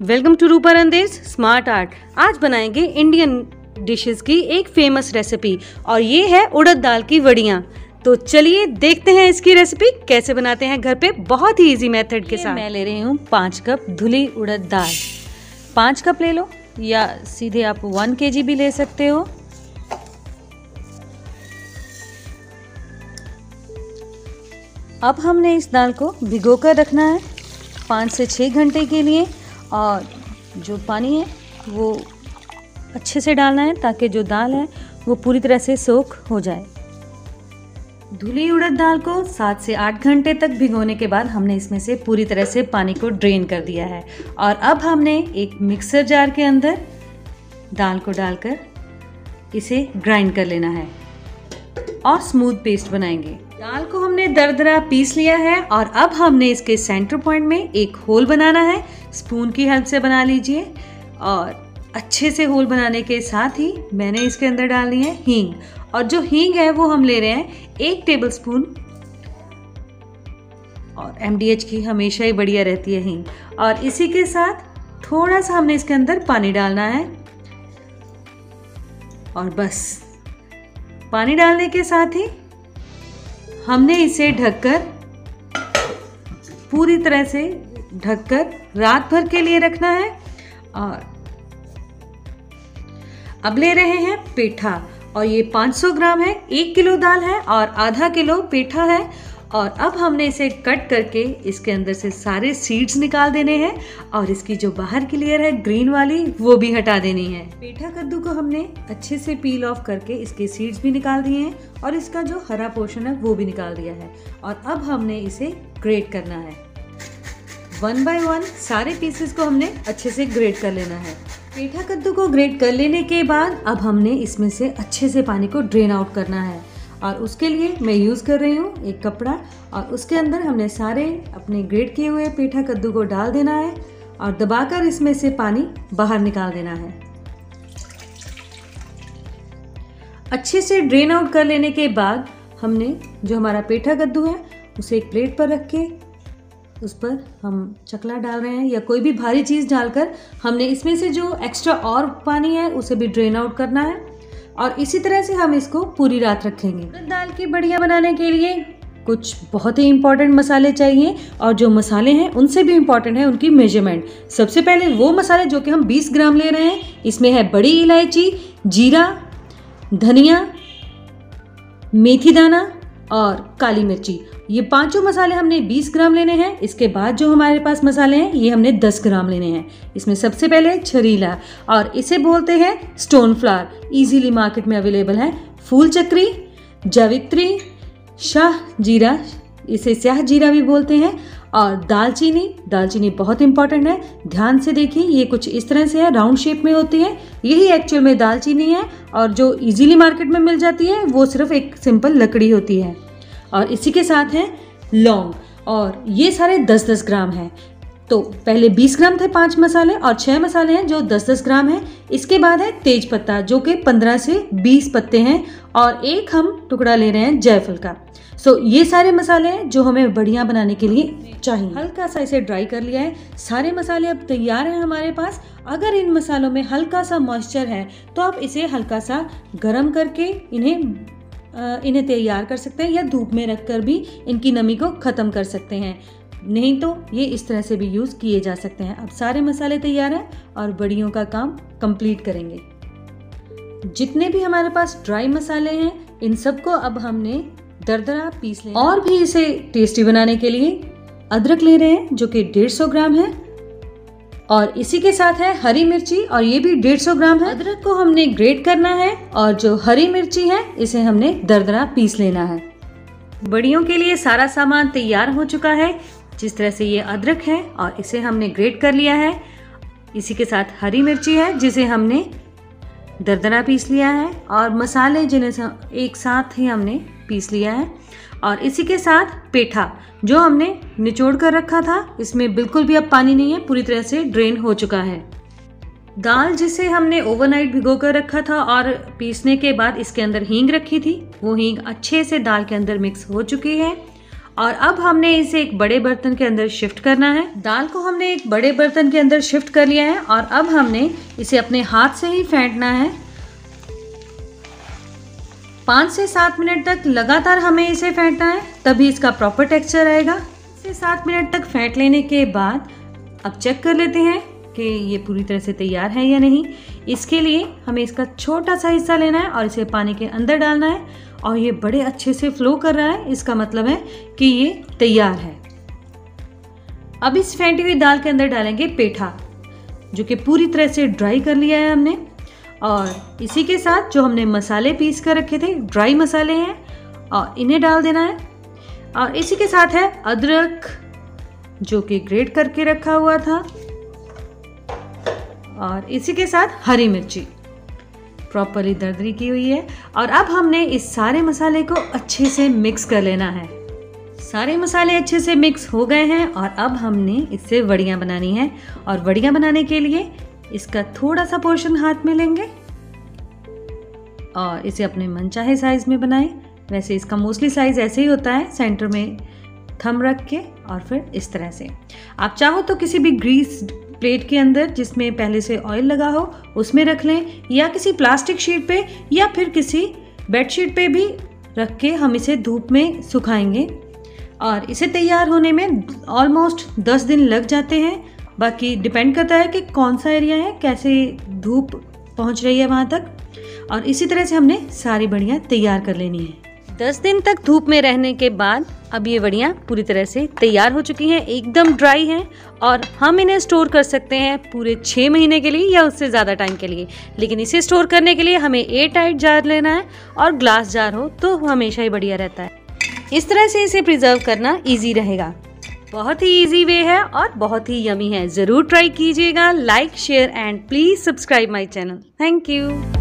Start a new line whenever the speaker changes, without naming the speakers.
Welcome to Rupa Randej smart art. आज बनाएंगे Indian dishes की एक फेमस रेसिपी और ये है उड़द दाल की वड़ियाँ। तो चलिए देखते हैं इसकी रेसिपी कैसे बनाते हैं घर पे बहुत ही इजी मेथड के साथ। मैं ले रही हूँ 5 कप धुली उड़द दाल। 5 कप ले लो या सीधे आप 1 kg भी ले सकते हो। अब हमने इस दाल को भिगो कर रखना है 5 से 6 घंटे के लिए और जो पानी है वो अच्छे से डालना है ताकि जो दाल है वो पूरी तरह से सोख हो जाए। धुली उड़द दाल को 7 से 8 घंटे तक भिगोने के बाद हमने इसमें से पूरी तरह से पानी को ड्रेन कर दिया है और अब हमने एक मिक्सर जार के अंदर दाल को डालकर इसे ग्राइंड कर लेना है और स्मूथ पेस्ट बनाएंगे। दाल को हमने दरदरा पीस लिया है और अब हमने इसके सेंटर पॉइंट में एक होल बनाना है। स्पून की हेल्प से बना लीजिए और अच्छे से होल बनाने के साथ ही मैंने इसके अंदर डालनी है हींग और जो हींग है वो हम ले रहे हैं 1 टेबलस्पून और MDH की हमेशा ही बढ़िया रहती है हींग। और इसी के साथ थोड़ा सा हमने इसके अंदर पानी डालना है और बस पानी डालने के साथ ही हमने इसे ढककर पूरी तरह से ढककर रात भर के लिए रखना है। और अब ले रहे हैं पेठा और ये 500 ग्राम है। 1 किलो दाल है और आधा किलो पेठा है और अब हमने इसे कट करके इसके अंदर से सारे सीड्स निकाल देने हैं और इसकी जो बाहर की लेयर है ग्रीन वाली वो भी हटा देनी है। पेठा कद्दू को हमने अच्छे से पील ऑफ करके इसके सीड्स भी निकाल दिए हैं और इसका जो हरा पोर्शन है वो भी निकाल दिया है और अब हमने इसे ग्रेट करना है। 1 बाय 1 सारे पीसेस को हमने अच्छे से ग्रेट कर लेना है। पेठा कद्दू को ग्रेट कर लेने के बाद अब हमने इसमें से अच्छे से पानी को ड्रेन आउट करना है और उसके लिए मैं यूज़ कर रही हूँ एक कपड़ा और उसके अंदर हमने सारे अपने ग्रेट किए हुए पेठा कद्दू को डाल देना है और दबाकर इसमें से पानी बाहर निकाल देना है। अच्छे से ड्रेन आउट कर लेने के बाद हमने जो हमारा पेठा कद्दू है उसे एक प्लेट पर रख के उस पर हम चकला डाल रहे हैं या कोई भी भारी चीज़ डालकर हमने इसमें से जो एक्स्ट्रा और पानी है उसे भी ड्रेन आउट करना है और इसी तरह से हम इसको पूरी रात रखेंगे। दाल की बढ़िया बनाने के लिए कुछ बहुत ही इंपॉर्टेंट मसाले चाहिए और जो मसाले हैं उनसे भी इम्पॉर्टेंट है उनकी मेजरमेंट। सबसे पहले वो मसाले जो कि हम 20 ग्राम ले रहे हैं, इसमें है बड़ी इलायची, जीरा, धनिया, मेथी दाना और काली मिर्ची। ये पांचों मसाले हमने 20 ग्राम लेने हैं। इसके बाद जो हमारे पास मसाले हैं ये हमने 10 ग्राम लेने हैं। इसमें सबसे पहले छरीला और इसे बोलते हैं स्टोन फ्लावर, इजीली मार्केट में अवेलेबल है। फूल चक्री, जावित्री, शाह जीरा, इसे स्याह जीरा भी बोलते हैं और दालचीनी बहुत इंपॉर्टेंट है। ध्यान से देखिए ये कुछ इस तरह से है, राउंड शेप में होती है, यही एक्चुअल में दालचीनी है और जो इजीली मार्केट में मिल जाती है वो सिर्फ एक सिंपल लकड़ी होती है। और इसी के साथ है लौंग और ये सारे 10-10 ग्राम हैं। तो पहले 20 ग्राम थे 5 मसाले और 6 मसाले हैं जो 10-10 ग्राम हैं। इसके बाद है तेज पत्ता जो कि 15 से 20 पत्ते हैं और एक हम टुकड़ा ले रहे हैं जायफल का। ये सारे मसाले हैं जो हमें बढ़िया बनाने के लिए चाहिए। हल्का सा इसे ड्राई कर लिया है। सारे मसाले अब तैयार हैं हमारे पास। अगर इन मसालों में हल्का सा मॉइस्चर है तो आप इसे हल्का सा गर्म करके इन्हें तैयार कर सकते हैं या धूप में रखकर भी इनकी नमी को ख़त्म कर सकते हैं, नहीं तो ये इस तरह से भी यूज़ किए जा सकते हैं। अब सारे मसाले तैयार हैं और बड़ियों का काम कंप्लीट करेंगे। जितने भी हमारे पास ड्राई मसाले हैं इन सबको अब हमने दरदरा पीस लेना और भी इसे टेस्टी बनाने के लिए अदरक ले रहे हैं जो कि 150 ग्राम है और इसी के साथ है हरी मिर्ची और ये भी 150 ग्राम है। अदरक को हमने ग्रेट करना है और जो हरी मिर्ची है इसे हमने दरदरा पीस लेना है। बड़ियों के लिए सारा सामान तैयार हो चुका है। जिस तरह से ये अदरक है और इसे हमने ग्रेट कर लिया है, इसी के साथ हरी मिर्ची है जिसे हमने दरदरा पीस लिया है और मसाले जिन्हें एक साथ ही हमने पीस लिया है और इसी के साथ पेठा जो हमने निचोड़ कर रखा था, इसमें बिल्कुल भी अब पानी नहीं है, पूरी तरह से ड्रेन हो चुका है। दाल जिसे हमने ओवरनाइट भिगो कर रखा था और पीसने के बाद इसके अंदर हींग रखी थी, वो हींग अच्छे से दाल के अंदर मिक्स हो चुकी है और अब हमने इसे एक बड़े बर्तन के अंदर शिफ्ट करना है। दाल को हमने एक बड़े बर्तन के अंदर शिफ्ट कर लिया है और अब हमने इसे अपने हाथ से ही फेंटना है। 5 से 7 मिनट तक लगातार हमें इसे फेंटना है, तभी इसका प्रॉपर टेक्सचर आएगा। 5 से 7 मिनट तक फेंट लेने के बाद अब चेक कर लेते हैं कि ये पूरी तरह से तैयार है या नहीं। इसके लिए हमें इसका छोटा सा हिस्सा लेना है और इसे पानी के अंदर डालना है और ये बड़े अच्छे से फ्लो कर रहा है, इसका मतलब है कि ये तैयार है। अब इस फेंटी हुई दाल के अंदर डालेंगे पेठा, जो कि पूरी तरह से ड्राई कर लिया है हमने। और इसी के साथ जो हमने मसाले पीस कर रखे थे, ड्राई मसाले हैं, और इन्हें डाल देना है। और इसी के साथ है अदरक, जो कि ग्रेट करके रखा हुआ था, और इसी के साथ हरी मिर्ची प्रॉपरली दरदरी की हुई है। और अब हमने इस सारे मसाले को अच्छे से मिक्स कर लेना है। सारे मसाले अच्छे से मिक्स हो गए हैं और अब हमने इससे वड़ियाँ बनानी है। और वड़ियाँ बनाने के लिए इसका थोड़ा सा पोर्शन हाथ में लेंगे और इसे अपने मनचाहे साइज में बनाएं। वैसे इसका मोस्टली साइज ऐसे ही होता है, सेंटर में थंब रख के और फिर इस तरह से। आप चाहो तो किसी भी ग्रीस प्लेट के अंदर जिसमें पहले से ऑयल लगा हो उसमें रख लें, या किसी प्लास्टिक शीट पे या फिर किसी बेडशीट पे भी रख के हम इसे धूप में सुखाएंगे। और इसे तैयार होने में ऑलमोस्ट 10 दिन लग जाते हैं। बाकी डिपेंड करता है कि कौन सा एरिया है, कैसे धूप पहुंच रही है वहाँ तक। और इसी तरह से हमने सारी वड़ियाँ तैयार कर लेनी है। 10 दिन तक धूप में रहने के बाद अब ये वड़ियाँ पूरी तरह से तैयार हो चुकी हैं, एकदम ड्राई हैं और हम इन्हें स्टोर कर सकते हैं पूरे 6 महीने के लिए या उससे ज़्यादा टाइम के लिए। लेकिन इसे स्टोर करने के लिए हमें एयर टाइट जार लेना है और ग्लास जार हो तो हमेशा ही बढ़िया रहता है। इस तरह से इसे प्रिजर्व करना ईजी रहेगा। बहुत ही इजी वे है और बहुत ही यमी है। ज़रूर ट्राई कीजिएगा। Like, share and please subscribe my channel. Thank you.